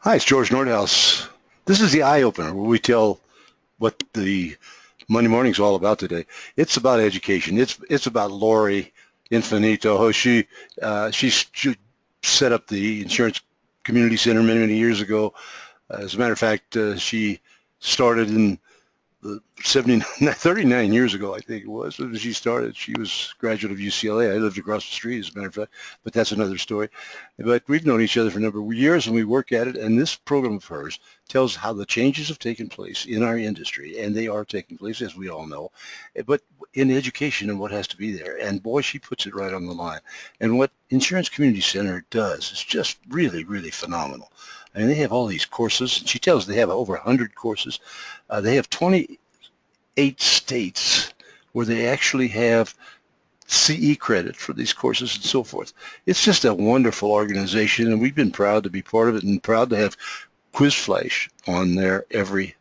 Hi, it's George Nordhaus. This is the eye opener where we tell what the Monday morning's all about today. It's about education. It's about Laurie Infantino. She set up the Insurance Community Center many years ago. As a matter of fact, she started in the 39 years ago, I think it was, when she started. She was a graduate of UCLA. I lived across the street, as a matter of fact, but that's another story. But we've known each other for a number of years, and we work at it, and this program of hers tells how the changes have taken place in our industry, and they are taking place, as we all know, but in education and what has to be there. And boy, she puts it right on the line. And what Insurance Community Center does is just really phenomenal. I mean, they have all these courses. She tells they have over 100 courses. They have 28 states where they actually have CE credit for these courses and so forth. It's just a wonderful organization, and we've been proud to be part of it and proud to have Quiz Flash on there every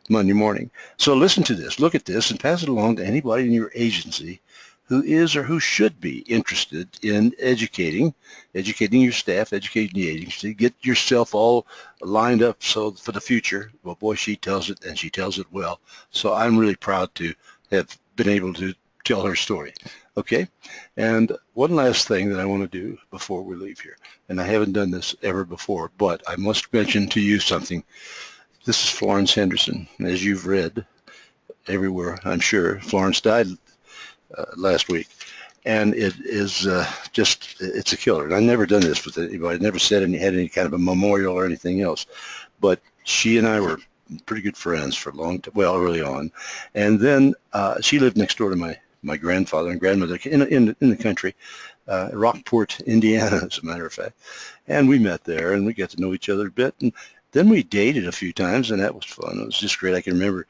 Monday morning. So listen to this, look at this, and pass it along to anybody in your agency who is or who should be interested in educating your staff, educating the agency, get yourself all lined up so for the future. Well, boy, she tells it, and she tells it well. So I'm really proud to have been able to tell her story. Okay, and one last thing that I want to do before we leave here, and I haven't done this ever before, but I must mention to you something. This is Florence Henderson. As you've read everywhere, I'm sure, Florence died last week. And it is it's a killer. And I've never done this with anybody. I never said had any kind of a memorial or anything else. But she and I were pretty good friends for a long time, well, early on. And then she lived next door to my grandfather and grandmother in the country, Rockport, Indiana, as a matter of fact. And we met there, and we got to know each other a bit. And then we dated a few times, and that was fun. It was just great. I can remember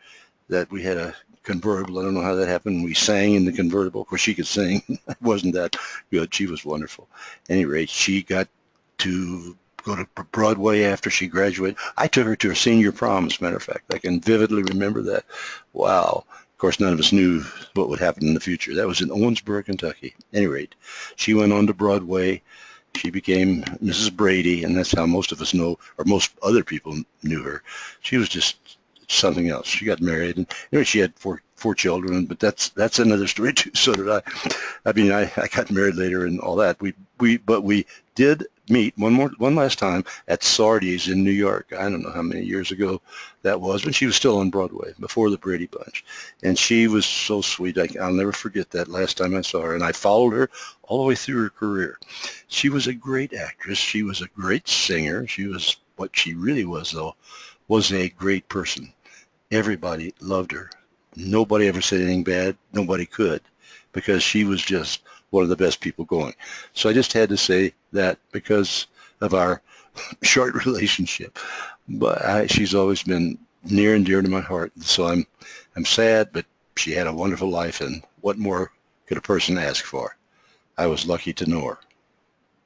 that we had a convertible. I don't know how that happened. We sang in the convertible. Of course, she could sing. It wasn't that good. She was wonderful. At any rate, she got to go to Broadway after she graduated. I took her to her senior prom, as a matter of fact. I can vividly remember that. Wow. Of course, none of us knew what would happen in the future. That was in Owensboro, Kentucky. At any rate, she went on to Broadway. She became Mrs. Brady, and that's how most of us know, or most other people knew her. She was just something else. She got married, and anyway, she had four children, but that's another story too. So did I. I mean, I got married later and all that. But we did meet one last time at Sardi's in New York. I don't know how many years ago that was, when she was still on Broadway before the Brady Bunch, and she was so sweet. I'll never forget that last time I saw her, and I followed her all the way through her career. She was a great actress. She was a great singer. She was what she really was, though, was a great person. Everybody loved her. Nobody ever said anything bad. Nobody could, because she was just one of the best people going. So I just had to say that because of our short relationship. But she's always been near and dear to my heart. So I'm sad, but she had a wonderful life, and what more could a person ask for? I was lucky to know her.